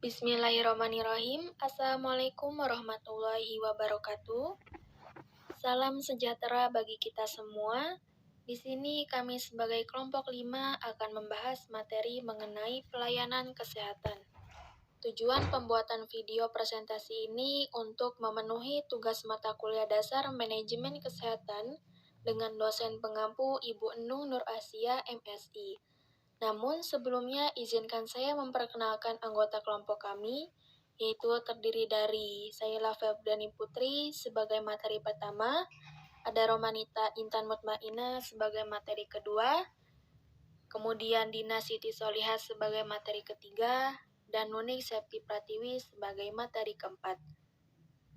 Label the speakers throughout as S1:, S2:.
S1: Bismillahirrahmanirrahim. Assalamualaikum warahmatullahi wabarakatuh. Salam sejahtera bagi kita semua. Di sini kami sebagai kelompok 5 akan membahas materi mengenai pelayanan kesehatan. Tujuan pembuatan video presentasi ini untuk memenuhi tugas mata kuliah dasar manajemen kesehatan dengan dosen pengampu Ibu Enung Nur Asia, MSI. Namun sebelumnya izinkan saya memperkenalkan anggota kelompok kami, yaitu terdiri dari Saila Febriani Putri sebagai materi pertama, ada Romanita Intan Mutmainah sebagai materi kedua, kemudian Dina Siti Solihah sebagai materi ketiga, dan Nuning Septi Pratiwi sebagai materi keempat.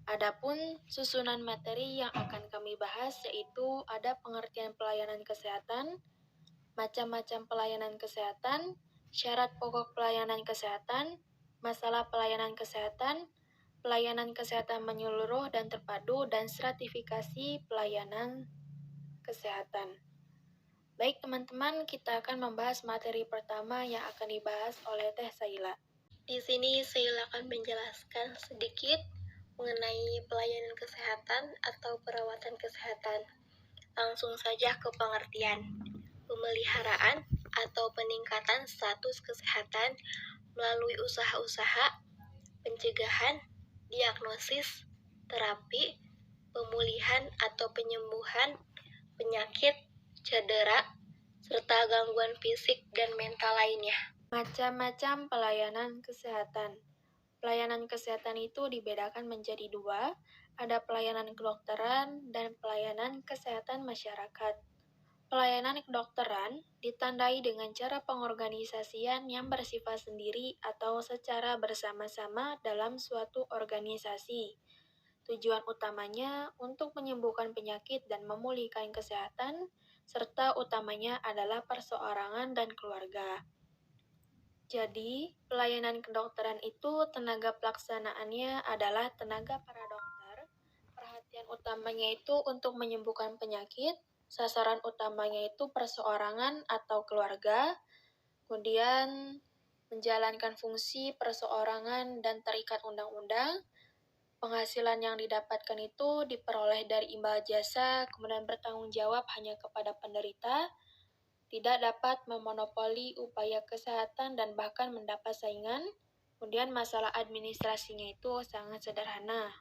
S1: Adapun susunan materi yang akan kami bahas yaitu ada pengertian pelayanan kesehatan, macam-macam pelayanan kesehatan, syarat pokok pelayanan kesehatan, masalah pelayanan kesehatan menyeluruh dan terpadu, dan stratifikasi pelayanan kesehatan. Baik teman-teman, kita akan membahas materi pertama yang akan dibahas oleh Teh Saila.
S2: Di sini Saila akan menjelaskan sedikit mengenai pelayanan kesehatan atau perawatan kesehatan. Langsung saja ke pengertian. Pemeliharaan atau peningkatan status kesehatan melalui usaha-usaha, pencegahan, diagnosis, terapi, pemulihan atau penyembuhan penyakit, cedera, serta gangguan fisik dan mental lainnya.
S1: Macam-macam pelayanan kesehatan. Pelayanan kesehatan itu dibedakan menjadi dua, ada pelayanan kedokteran dan pelayanan kesehatan masyarakat. Pelayanan kedokteran ditandai dengan cara pengorganisasian yang bersifat sendiri atau secara bersama-sama dalam suatu organisasi. Tujuan utamanya untuk menyembuhkan penyakit dan memulihkan kesehatan, serta utamanya adalah perseorangan dan keluarga. Jadi, pelayanan kedokteran itu tenaga pelaksanaannya adalah tenaga para dokter. Perhatian utamanya itu untuk menyembuhkan penyakit, sasaran utamanya itu perseorangan atau keluarga, kemudian menjalankan fungsi perseorangan dan terikat undang-undang. Penghasilan yang didapatkan itu diperoleh dari imbal jasa, kemudian bertanggung jawab hanya kepada penderita, tidak dapat memonopoli upaya kesehatan dan bahkan mendapat saingan. Kemudian masalah administrasinya itu sangat sederhana.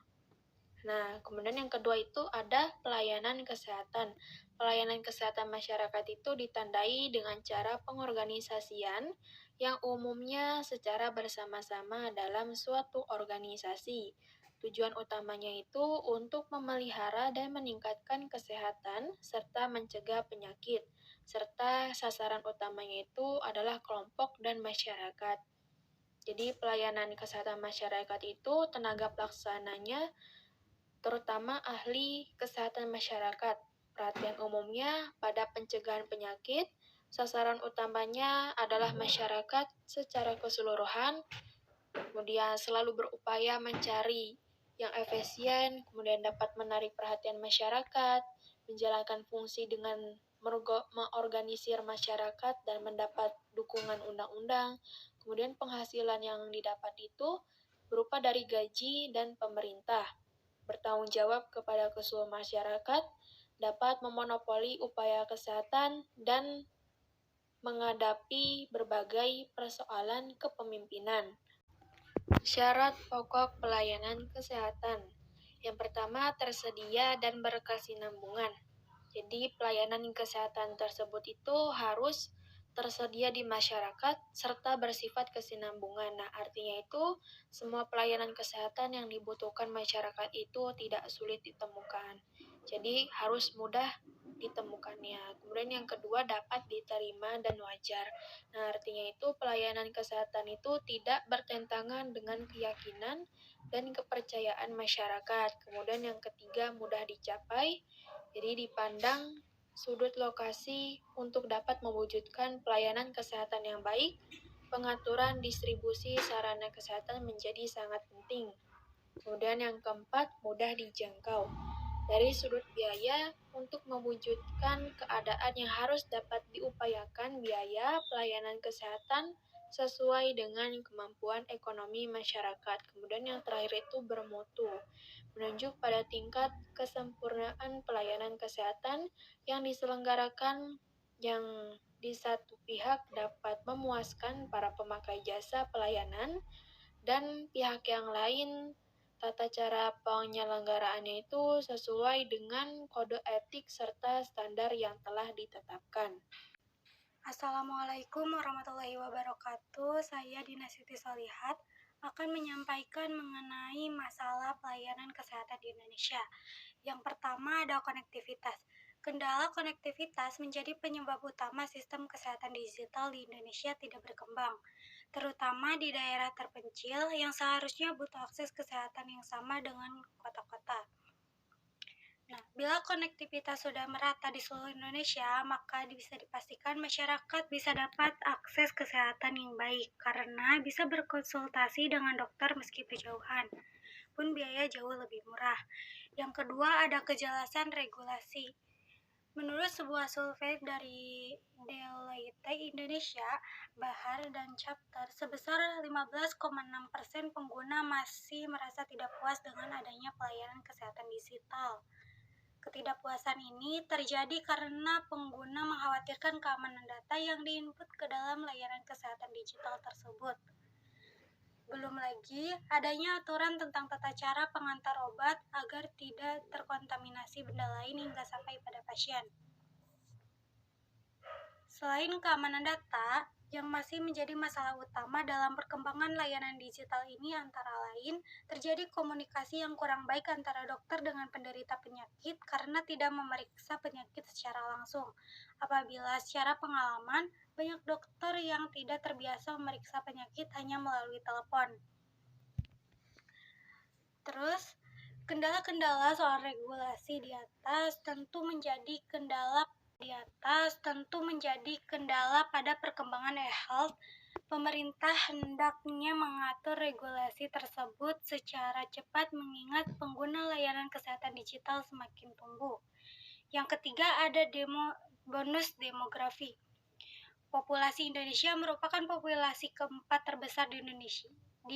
S1: Nah, kemudian yang kedua itu ada pelayanan kesehatan. Pelayanan kesehatan masyarakat itu ditandai dengan cara pengorganisasian yang umumnya secara bersama-sama dalam suatu organisasi. Tujuan utamanya itu untuk memelihara dan meningkatkan kesehatan serta mencegah penyakit, serta sasaran utamanya itu adalah kelompok dan masyarakat. Jadi pelayanan kesehatan masyarakat itu tenaga pelaksananya terutama ahli kesehatan masyarakat. Perhatian umumnya pada pencegahan penyakit, sasaran utamanya adalah masyarakat secara keseluruhan, kemudian selalu berupaya mencari yang efisien, kemudian dapat menarik perhatian masyarakat, menjalankan fungsi dengan mengorganisir masyarakat dan mendapat dukungan undang-undang. Kemudian penghasilan yang didapat itu berupa dari gaji dan pemerintah. Bertanggung jawab kepada keseluruhan masyarakat, dapat memonopoli upaya kesehatan, dan menghadapi berbagai persoalan kepemimpinan. Syarat pokok pelayanan kesehatan. Yang pertama, tersedia dan berkesinambungan. Jadi, pelayanan kesehatan tersebut itu harus tersedia di masyarakat serta bersifat kesinambungan. Nah, artinya itu semua pelayanan kesehatan yang dibutuhkan masyarakat itu tidak sulit ditemukan. Jadi, harus mudah ditemukannya. Kemudian yang kedua, dapat diterima dan wajar. Nah, artinya itu pelayanan kesehatan itu tidak bertentangan dengan keyakinan dan kepercayaan masyarakat. Kemudian yang ketiga, mudah dicapai. Jadi dipandang sudut lokasi untuk dapat mewujudkan pelayanan kesehatan yang baik. Pengaturan distribusi sarana kesehatan menjadi sangat penting. Kemudian yang keempat, mudah dijangkau. Dari sudut biaya, untuk mewujudkan keadaan yang harus dapat diupayakan biaya pelayanan kesehatan sesuai dengan kemampuan ekonomi masyarakat. Kemudian yang terakhir itu bermutu, menunjuk pada tingkat kesempurnaan pelayanan kesehatan yang diselenggarakan yang di satu pihak dapat memuaskan para pemakai jasa pelayanan dan pihak yang lain tata cara penyelenggaraannya itu sesuai dengan kode etik serta standar yang telah ditetapkan.
S3: Assalamualaikum warahmatullahi wabarakatuh. Saya Dina Siti Solihat akan menyampaikan mengenai masalah pelayanan kesehatan di Indonesia. Yang pertama ada konektivitas. Kendala konektivitas menjadi penyebab utama sistem kesehatan digital di Indonesia tidak berkembang, terutama di daerah terpencil yang seharusnya butuh akses kesehatan yang sama dengan kota-kota. Nah, bila konektivitas sudah merata di seluruh Indonesia, maka bisa dipastikan masyarakat bisa dapat akses kesehatan yang baik karena bisa berkonsultasi dengan dokter meski berjauhan, pun biaya jauh lebih murah. Yang kedua ada kejelasan regulasi. Menurut sebuah survei dari Deloitte Indonesia, Bahar dan Chapter, sebesar 15,6% pengguna masih merasa tidak puas dengan adanya pelayanan kesehatan digital. Ketidakpuasan ini terjadi karena pengguna mengkhawatirkan keamanan data yang diinput ke dalam layanan kesehatan digital tersebut. Belum lagi adanya aturan tentang tata cara pengantar obat agar tidak terkontaminasi benda lain hingga sampai pada pasien. Selain keamanan data, yang masih menjadi masalah utama dalam perkembangan layanan digital ini antara lain terjadi komunikasi yang kurang baik antara dokter dengan penderita penyakit karena tidak memeriksa penyakit secara langsung. Apabila secara pengalaman, banyak dokter yang tidak terbiasa memeriksa penyakit hanya melalui telepon. Terus, kendala-kendala soal regulasi di atas tentu menjadi kendala pada perkembangan e-health. Pemerintah hendaknya mengatur regulasi tersebut secara cepat mengingat pengguna layanan kesehatan digital semakin tumbuh. Yang ketiga ada bonus demografi. Populasi Indonesia merupakan populasi keempat terbesar di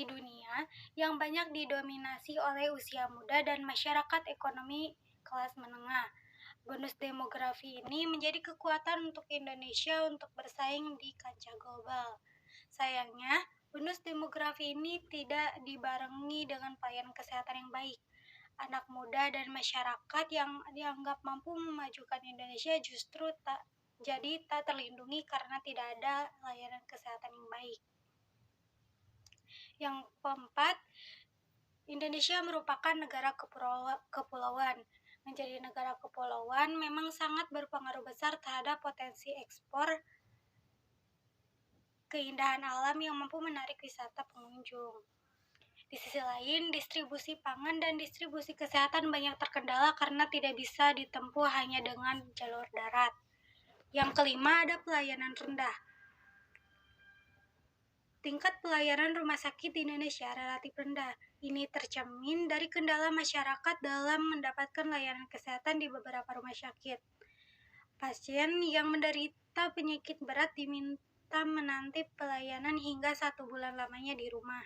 S3: dunia yang banyak didominasi oleh usia muda dan masyarakat ekonomi kelas menengah. Bonus demografi ini menjadi kekuatan untuk Indonesia untuk bersaing di kancah global. Sayangnya, bonus demografi ini tidak dibarengi dengan pelayanan kesehatan yang baik. Anak muda dan masyarakat yang dianggap mampu memajukan Indonesia justru tak terlindungi karena tidak ada layanan kesehatan yang baik. Yang keempat, Indonesia merupakan negara kepulauan. Menjadi negara kepulauan memang sangat berpengaruh besar terhadap potensi ekspor keindahan alam yang mampu menarik wisata pengunjung. Di sisi lain, distribusi pangan dan distribusi kesehatan banyak terkendala karena tidak bisa ditempuh hanya dengan jalur darat. Yang kelima ada pelayanan rendah. Tingkat pelayanan rumah sakit di Indonesia relatif rendah. Ini tercermin dari kendala masyarakat dalam mendapatkan layanan kesehatan di beberapa rumah sakit. Pasien yang menderita penyakit berat diminta menanti pelayanan hingga 1 bulan lamanya di rumah.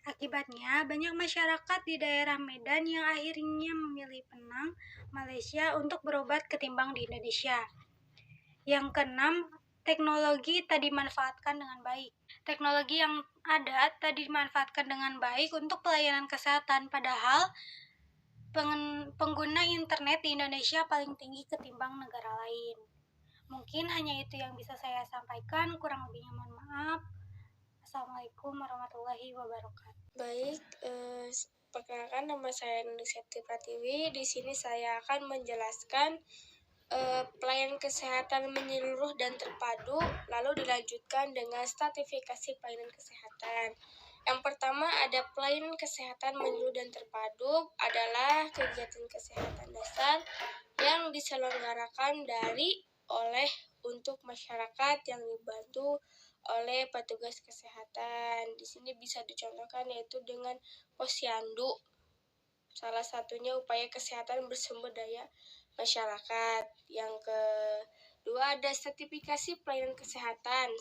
S3: Akibatnya, banyak masyarakat di daerah Medan yang akhirnya memilih Penang, Malaysia untuk berobat ketimbang di Indonesia. Yang keenam, teknologi tak dimanfaatkan dengan baik. Teknologi yang ada tak dimanfaatkan dengan baik untuk pelayanan kesehatan, padahal pengguna internet di Indonesia paling tinggi ketimbang negara lain. Mungkin hanya itu yang bisa saya sampaikan, kurang lebihnya mohon maaf. Assalamualaikum warahmatullahi wabarakatuh.
S4: Baik, perkenalkan nama saya Nuni Septi Pratiwi. Di sini saya akan menjelaskan pelayanan kesehatan menyeluruh dan terpadu, lalu dilanjutkan dengan stratifikasi pelayanan kesehatan. Yang pertama ada pelayanan kesehatan menyeluruh dan terpadu adalah kegiatan kesehatan dasar yang diselenggarakan oleh untuk masyarakat yang dibantu oleh petugas kesehatan. Di sini bisa dicontohkan yaitu dengan posyandu. Salah satunya upaya kesehatan bersumber daya masyarakat. Yang Dua, ada sertifikasi pelayanan kesehatan.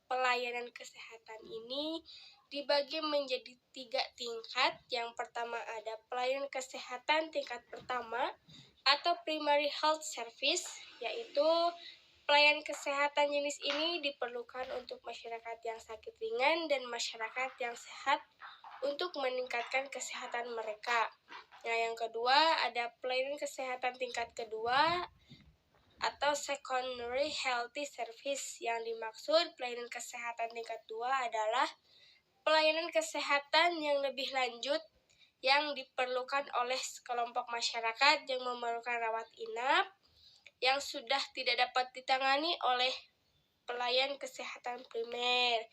S4: Pelayanan kesehatan ini dibagi menjadi 3 tingkat. Yang pertama ada pelayanan kesehatan tingkat pertama atau primary health service, yaitu pelayanan kesehatan jenis ini diperlukan untuk masyarakat yang sakit ringan dan masyarakat yang sehat untuk meningkatkan kesehatan mereka. Nah, yang kedua ada pelayanan kesehatan tingkat kedua atau secondary healthy service. Yang dimaksud pelayanan kesehatan tingkat 2 adalah pelayanan kesehatan yang lebih lanjut yang diperlukan oleh kelompok masyarakat yang memerlukan rawat inap yang sudah tidak dapat ditangani oleh pelayan kesehatan primer.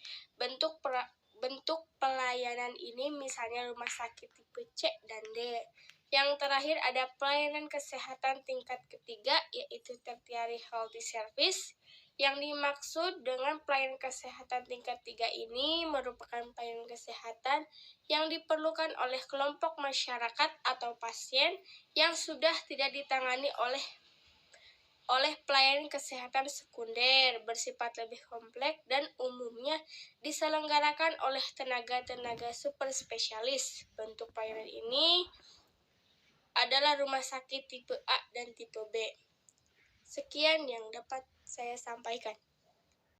S4: Bentuk pelayanan ini misalnya rumah sakit tipe C dan D. Yang terakhir ada pelayanan kesehatan tingkat ketiga, yaitu tertiary healthy service. Yang dimaksud dengan pelayanan kesehatan tingkat 3 ini merupakan pelayanan kesehatan yang diperlukan oleh kelompok masyarakat atau pasien yang sudah tidak ditangani oleh pelayanan kesehatan sekunder, bersifat lebih kompleks dan umumnya diselenggarakan oleh tenaga-tenaga super spesialis. Bentuk pelayanan ini adalah rumah sakit tipe A dan tipe B. Sekian yang dapat saya sampaikan.